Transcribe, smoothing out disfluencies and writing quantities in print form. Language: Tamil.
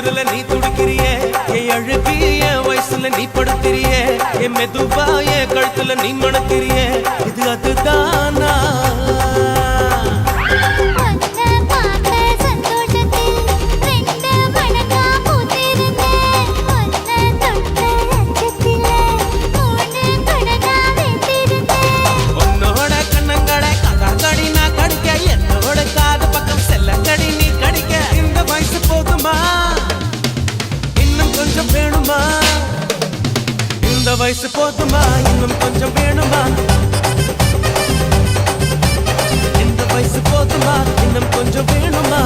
தொடுறதுல நீ துடிக்கிறியே என் அழுகி என் வயசுல நீ படுத்திரியே என் மெதுவா என் கழுத்துல நீ மணக்கிறியே இது அதுதானா இந்த வயசு போதுமா இன்னும் கொஞ்சம் வேணுமா இந்த வயசு போதுமா இன்னும் கொஞ்சம் வேணுமா